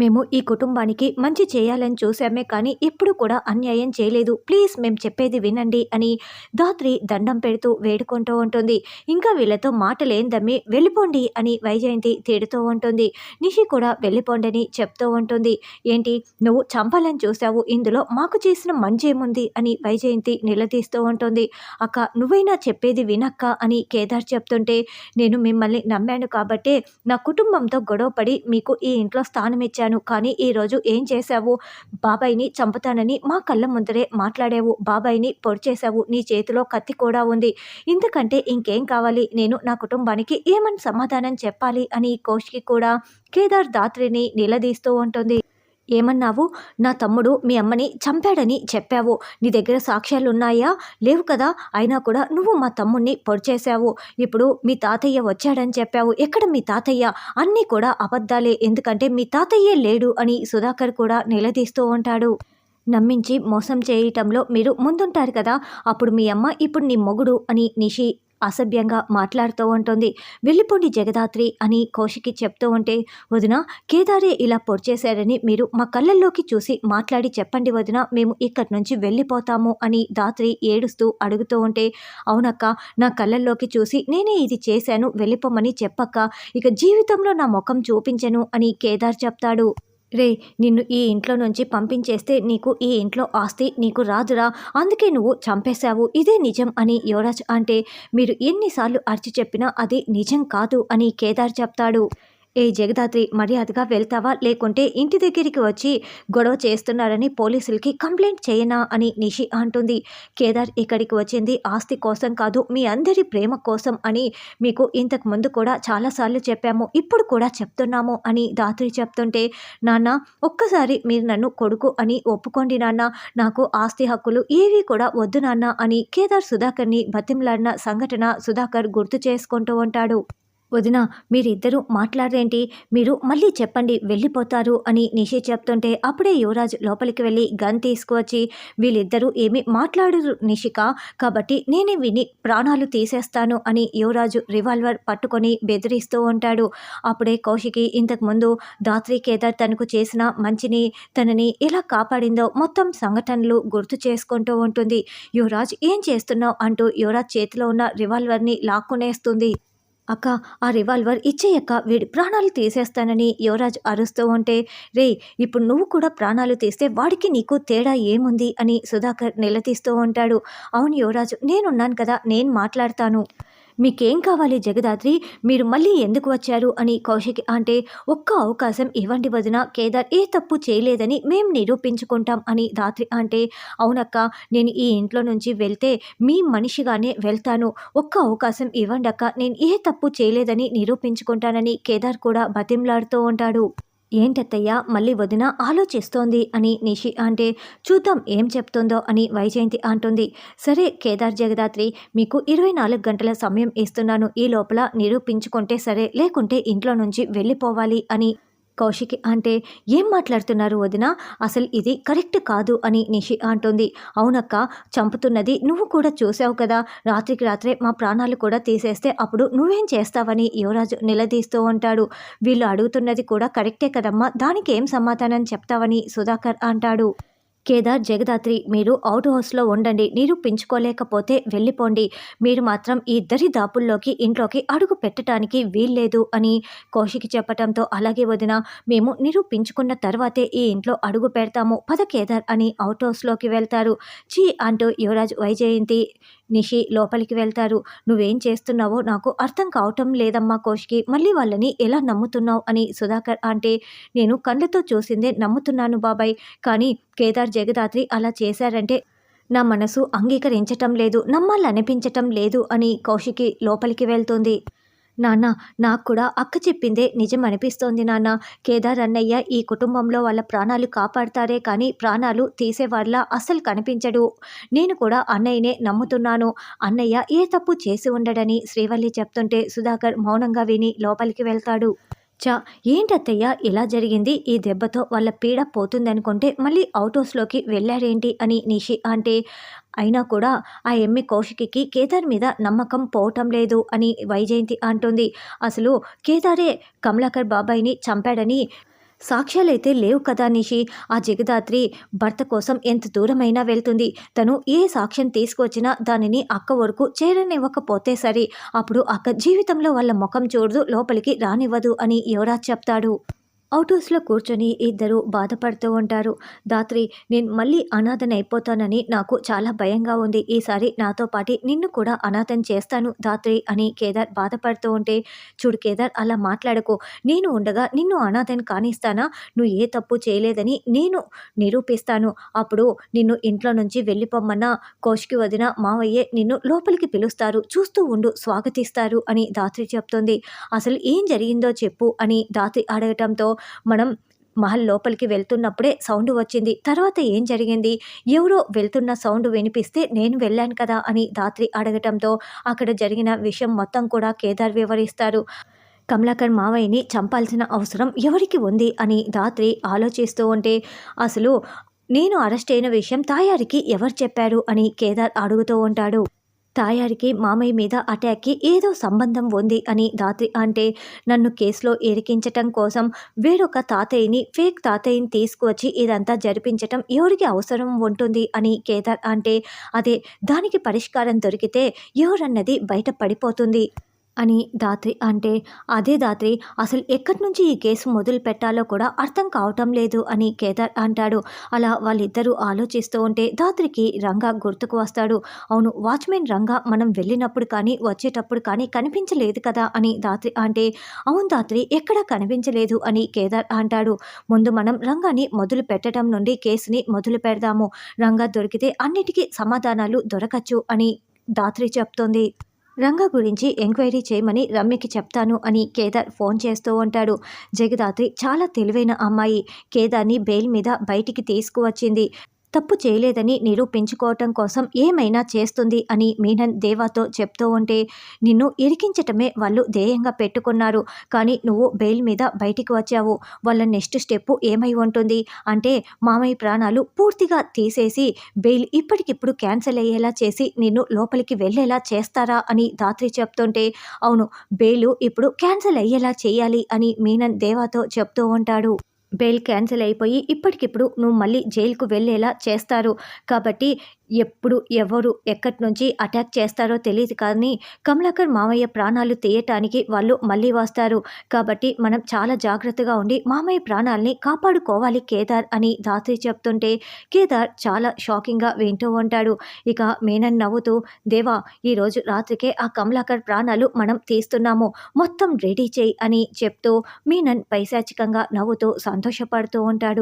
మేము ఈ కుటుంబానికి మంచి చేయాలని చూసామే కానీ ఎప్పుడు కూడా అన్యాయం చేయలేదు. ప్లీజ్ మేము చెప్పేది వినండి అని ధాత్రి దండం పెడుతూ వేడుకుంటూ ఉంటుంది. ఇంకా వీళ్ళతో మాటలేందమ్మి వెళ్ళిపోండి అని వైజయంతి తిడుతూ ఉంటుంది. నిషి కూడా వెళ్ళిపోండని చెప్తూ ఉంటుంది. ఏంటి నువ్వు చంపాలని చూసావు, ఇందులో మాకు చేసిన మంచేముంది అని వైజయంతి నిలదీస్తూ ఉంటుంది. అక్క నువ్వైనా చెప్పేది వినక్క అని కేదార్ చెప్తుంటే, నేను మిమ్మల్ని నమ్మాను కాబట్టే నా కుటుంబంతో గొడవపడి మీకు ఈ ఇంట్లో స్థానం ఇచ్చాను. కానీ ఈరోజు ఏం చేశావు? బాబాయిని చంపుతానని మా కళ్ళ ముందరే మాట్లాడావు. బాబాయిని పొడి చేశావు. నీ చేతిలో కత్తి కూడా ఉంది. ఇంతకంటే ఇంకేం కావాలి? నేను నా కుటుంబానికి ఏమని సమాధానం చెప్పాలి అని కౌశికి కూడా కేదార్ ధాత్రిని నిలదీస్తూ ఉంటుంది. ఏమన్నావు? నా తమ్ముడు మీ అమ్మని చంపాడని చెప్పావు. నీ దగ్గర సాక్ష్యాలున్నాయా? లేవు కదా. అయినా కూడా నువ్వు మా తమ్ముడిని పొడి చేశావు. ఇప్పుడు మీ తాతయ్య వచ్చాడని చెప్పావు. ఎక్కడ మీ తాతయ్య? అన్నీ కూడా అబద్ధాలే. ఎందుకంటే మీ తాతయ్యే లేడు అని సుధాకర్ కూడా నిలదీస్తూ ఉంటాడు. నమ్మించి మోసం చేయటంలో మీరు ముందుంటారు కదా. అప్పుడు మీ అమ్మ, ఇప్పుడు నీ మొగుడు అని నిషి అసభ్యంగా మాట్లాడుతూ ఉంటుంది. వెళ్ళిపోండి జగదాత్రి అని కౌశికి చెప్తూ ఉంటే, వదిన కేదారే ఇలా పొడిచేశారని మీరు మా కళ్ళల్లోకి చూసి మాట్లాడి చెప్పండి వదిన, మేము ఇక్కడి నుంచి వెళ్ళిపోతాము అని ధాత్రి ఏడుస్తూ అడుగుతూ ఉంటే, అవునక్క నా కళ్ళల్లోకి చూసి నేనే ఇది చేశాను వెళ్ళిపోమని చెప్పక్క, ఇక జీవితంలో నా ముఖం చూపించను అని కేదార్ చెప్తాడు. రే నిన్ను ఈ ఇంట్లో నుంచి పంపించేస్తే నీకు ఈ ఇంట్లో ఆస్తి నీకు రాదురా, అందుకే నువ్వు చంపేశావు, ఇదే నిజం అని యువరాజ్ అంటే, మీరు ఎన్నిసార్లు అరిచి చెప్పినా అది నిజం కాదు అని కేదార్ చెప్తాడు. ఏ జగదాత్రి మర్యాదగా వెళ్తావా, లేకుంటే ఇంటి దగ్గరికి వచ్చి గొడవ చేస్తున్నారని పోలీసులకి కంప్లైంట్ చేయనా అని నిషి అంటుంది. కేదార్ ఇక్కడికి వచ్చింది ఆస్తి కోసం కాదు, మీ అందరి ప్రేమ కోసం అని మీకు ఇంతకు ముందు కూడా చాలాసార్లు చెప్పాము, ఇప్పుడు కూడా చెప్తున్నాము అని ధాత్రి చెప్తుంటే, నాన్న ఒక్కసారి మీరు నన్ను కొడుకు అని ఒప్పుకోండి నాన్న, నాకు ఆస్తి హక్కులు ఏవి కూడా వద్దు నాన్న అని కేదార్ సుధాకర్ని బతిమలాడిన సంఘటన సుధాకర్ గుర్తు చేసుకుంటూ ఉంటాడు. వదిన మీరిద్దరూ మాట్లాడరేంటి, మీరు మళ్ళీ చెప్పండి వెళ్ళిపోతారు అని నిషి చెప్తుంటే, అప్పుడే యువరాజ్ లోపలికి వెళ్ళి గన్ తీసుకువచ్చి, వీళ్ళిద్దరూ ఏమీ మాట్లాడరు నిషిక, కాబట్టి నేనే విని ప్రాణాలు తీసేస్తాను అని యువరాజు రివాల్వర్ పట్టుకొని బెదిరిస్తూ ఉంటాడు. అప్పుడే కౌశికి ఇంతకుముందు ధాత్రి కేదార్ తనకు చేసిన మంచిని తనని ఎలా కాపాడిందో మొత్తం సంఘటనలు గుర్తు చేసుకుంటూ ఉంటుంది. యువరాజ్ ఏం చేస్తున్నావు అంటూ యువరాజ్ చేతిలో ఉన్న రివాల్వర్ని లాక్కునేస్తుంది. అక్క ఆ రివాల్వర్ ఇచ్చేయక్క, వీడి ప్రాణాలు తీసేస్తానని యువరాజ్ అరుస్తూ ఉంటే, రే ఇప్పుడు నువ్వు కూడా ప్రాణాలు తీస్తే వాడికి నీకు తేడా ఏముంది అని సుధాకర్ నిలదీస్తూ ఉంటాడు. అవును యువరాజు నేనున్నాను కదా, నేను మాట్లాడతాను. మీకేం కావాలి జగదాత్రి, మీరు మళ్ళీ ఎందుకు వచ్చారు అని కౌశిక్ అంటే, ఒక్క అవకాశం ఇవ్వండి వదిన, కేదార్ ఏ తప్పు చేయలేదని మేం నిరూపించుకుంటాం అని ధాత్రి అంటే, అవునక్క నేను ఈ ఇంట్లో నుంచి వెళ్తే మీ మనిషిగానే వెళ్తాను, ఒక్క అవకాశం ఇవ్వండి అక్క, నేను ఏ తప్పు చేయలేదని నిరూపించుకుంటానని కేదార్ కూడా బతిమలాడుతూ ఉంటాడు. ఏంటత్తయ్య మళ్ళీ వదిన ఆలోచిస్తోంది అని నిషి అంటే, చూద్దాం ఏం చెప్తుందో అని వైజయంతి అంటుంది. సరే కేదార్ జగదాత్రి మీకు 24 గంటల సమయం ఇస్తున్నాను, ఈ లోపల నిరూపించుకుంటే సరే, లేకుంటే ఇంట్లో నుంచి వెళ్ళిపోవాలి అని కౌశికి అంటే, ఏం మాట్లాడుతున్నారు వదిన, అసలు ఇది కరెక్ట్ కాదు అని నిషి అంటుంది. అవునక్క చంపుతున్నది నువ్వు కూడా చూసావు కదా, రాత్రికి రాత్రే మా ప్రాణాలు కూడా తీసేస్తే అప్పుడు నువ్వేం చేస్తావని యువరాజు నిలదీస్తూ ఉంటాడు. వీళ్ళు అడుగుతున్నది కూడా కరెక్టే కదమ్మా, దానికి ఏం సమాధానం చెప్తావని సుధాకర్ అంటాడు. కేదార్ జగదాత్రి మీరు అవుట్ హౌస్లో ఉండండి, నిరూపించుకోలేకపోతే వెళ్ళిపోండి, మీరు మాత్రం ఈ ఇద్దరి దాపుల్లోకి ఇంట్లోకి అడుగు పెట్టడానికి వీల్లేదు అని కౌశికి చెప్పటంతో, అలాగే వదిన మేము నిరూపించుకున్న తర్వాతే ఈ ఇంట్లో అడుగు పెడతాము, పద కేదార్ అని అవుట్ హౌస్లోకి వెళ్తారు. చీ అంటూ యువరాజ్ వైజయంతి నిషి లోపలికి వెళ్తారు. నువ్వేం చేస్తున్నావో నాకు అర్థం కావటం లేదమ్మా కౌశికి, మళ్ళీ వాళ్ళని ఎలా నమ్ముతున్నావు అని సుధాకర్ అంటే, నేను కళ్ళతో చూసిందే నమ్ముతున్నాను బాబాయ్, కానీ కేదార్ జగదాత్రి అలా చేశారంటే నా మనసు అంగీకరించటం లేదు, నమ్మాలనిపించటం లేదు అని కౌశికి లోపలికి వెళ్తుంది. నాన్న నాకు కూడా అక్క చెప్పిందే నిజం అనిపిస్తోంది నాన్న, కేదార్ అన్నయ్య ఈ కుటుంబంలో వాళ్ళ ప్రాణాలు కాపాడతారే కానీ ప్రాణాలు తీసేవాళ్ళ అస్సలు కనిపించడు, నేను కూడా అన్నయ్యనే నమ్ముతున్నాను, అన్నయ్య ఏ తప్పు చేసి ఉండడని శ్రీవల్లి చెప్తుంటే సుధాకర్ మౌనంగా విని లోపలికి వెళ్తాడు. చా ఏంటత్తయ్య ఇలా జరిగింది, ఈ దెబ్బతో వాళ్ళ పీడ పోతుందనుకుంటే మళ్ళీ అవుట్ హౌస్లోకి వెళ్ళారేంటి అని నిషి అంటే, అయినా కూడా ఆ ఎమ్మె కౌశికి కేదార్ మీద నమ్మకం పోవటం లేదు అని వైజయంతి అంటుంది. అసలు కేదారే కమలాకర్ బాబాయిని చంపాడని సాక్ష్యాలైతే లేవు కదా నిషి. ఆ జగదాత్రి భర్త కోసం ఎంత దూరమైనా వెళ్తుంది. తను ఏ సాక్ష్యం తీసుకొచ్చినా దానిని అక్క వరకు చేరనివ్వకపోతే సరి. అప్పుడు అక్క జీవితంలో వాళ్ళ ముఖం చూడదు, లోపలికి రానివ్వదు అని యువరాజ్ చెప్తాడు. అవుట్ హౌస్‌లో కూర్చొని ఇద్దరు బాధపడుతూ ఉంటారు. ధాత్రి, నేను మళ్ళీ అనాథనైపోతానని నాకు చాలా భయంగా ఉంది. ఈసారి నాతో పాటి నిన్ను కూడా అనాథని చేస్తాను ధాత్రి అని కేదార్ బాధపడుతూ ఉంటే, చూడు కేదార్, అలా మాట్లాడకు. నేను ఉండగా నిన్ను అనాథని కానిస్తానా? నువ్వు ఏ తప్పు చేయలేదని నేను నిరూపిస్తాను. అప్పుడు నిన్ను ఇంట్లో నుంచి వెళ్ళిపోమ్మన్నా కౌశికి వదిన, మావయ్యే నిన్ను లోపలికి పిలుస్తారు. చూస్తూ ఉండు, స్వాగతిస్తారు అని ధాత్రి చెప్తుంది. అసలు ఏం జరిగిందో చెప్పు అని ధాత్రి అడగటంతో, మనం మహల్ లోపలికి వెళ్తున్నప్పుడే సౌండ్ వచ్చింది. తర్వాత ఏం జరిగింది? ఎవరో వెళ్తున్న సౌండ్ వినిపిస్తే నేను వెళ్ళాను కదా అని ధాత్రి అడగటంతో అక్కడ జరిగిన విషయం మొత్తం కూడా కేదార్ వివరిస్తారు. కమలాకర్ మావయ్యని చంపాల్సిన అవసరం ఎవరికి ఉంది అని ధాత్రి ఆలోచిస్తూ ఉంటే, అసలు నేను అరెస్ట్ అయిన విషయం తాయారికి ఎవరు చెప్పారు అని కేదార్ అడుగుతూ ఉంటాడు. తాయారికి మామయ్య మీద అటాక్కి ఏదో సంబంధం ఉంది అని ధాత్రి అంటే, నన్ను కేసులో ఇరికించటం కోసం వేరొక తాతయ్యని, ఫేక్ తాతయ్యని తీసుకువచ్చి ఇదంతా జరిపించటం ఎవరికి అవసరం ఉంటుంది అని కేదార్ అంటే, అదే దానికి పరిష్కారం దొరికితే ఎవరన్నది బయట పడిపోతుంది అని ధాత్రి అంటే, అదే ధాత్రి, అసలు ఎక్కడి నుంచి ఈ కేసు మొదలు పెట్టాలో కూడా అర్థం కావటం లేదు అని కేదార్ అంటాడు. అలా వాళ్ళిద్దరూ ఆలోచిస్తూ ఉంటే ధాత్రికి రంగా గుర్తుకు వస్తాడు. అవును, వాచ్మెన్ రంగా మనం వెళ్ళినప్పుడు కానీ వచ్చేటప్పుడు కానీ కనిపించలేదు కదా అని ధాత్రి అంటే, అవును ధాత్రి, ఎక్కడా కనిపించలేదు అని కేదార్ అంటాడు. ముందు మనం రంగాని మొదలు పెట్టడం నుండి కేసుని మొదలు పెడదాము. రంగా దొరికితే అన్నిటికీ సమాధానాలు దొరకచ్చు అని ధాత్రి చెప్తుంది. రంగా గురించి ఎంక్వైరీ చేయమని రమ్యకి చెప్తాను అని కేదార్ ఫోన్ చేస్తూ ఉంటాడు. జగదాత్రి చాలా తెలివైన అమ్మాయి. కేదార్ని బెయిల్ మీద బయటికి తీసుకువచ్చింది. తప్పు చేయలేదని నిరూపించుకోవటం కోసం ఏమైనా చేస్తుంది అని మీనన్ దేవాతో చెప్తూ ఉంటే, నిన్ను ఇరికించటమే వాళ్ళు ధ్యేయంగా పెట్టుకున్నారు. కానీ నువ్వు బెయిల్ మీద బయటికి వచ్చావు. వాళ్ళ నెక్స్ట్ స్టెప్ ఏమై ఉంటుంది అంటే, మామయ్య ప్రాణాలు పూర్తిగా తీసేసి బెయిల్ ఇప్పటికిప్పుడు క్యాన్సిల్ అయ్యేలా చేసి నిన్ను లోపలికి వెళ్ళేలా చేస్తారా అని ధాత్రి చెప్తుంటే, అవును, బెయిల్ ఇప్పుడు క్యాన్సిల్ అయ్యేలా చేయాలి అని మీనన్ దేవాతో చెప్తూ ఉంటాడు. బెయిల్ క్యాన్సిల్ అయిపోయి ఇప్పటికిప్పుడు నువ్వు మళ్ళీ జైలుకు వెళ్ళేలా చేస్తారు. కాబట్టి ఎప్పుడు ఎవరు ఎక్కడి నుంచి అటాక్ చేస్తారో తెలియదు, కానీ కమలాకర్ మామయ్య ప్రాణాలు తీయటానికి వాళ్ళు మళ్ళీ వస్తారు. కాబట్టి మనం చాలా జాగ్రత్తగా ఉండి మామయ్య ప్రాణాలని కాపాడుకోవాలి కేదార్ అని ధాత్రి చెప్తుంటే, కేదార్ చాలా షాకింగ్గా వింటూ ఉంటాడు. ఇక మీనన్ నవ్వుతూ, దేవా, ఈరోజు రాత్రికే ఆ కమలాకర్ ప్రాణాలు మనం తీస్తున్నాము, మొత్తం రెడీ చేయి అని చెప్తూ మీనన్ పైశాచికంగా నవ్వుతూ సంతోషపడుతూ ఉంటాడు.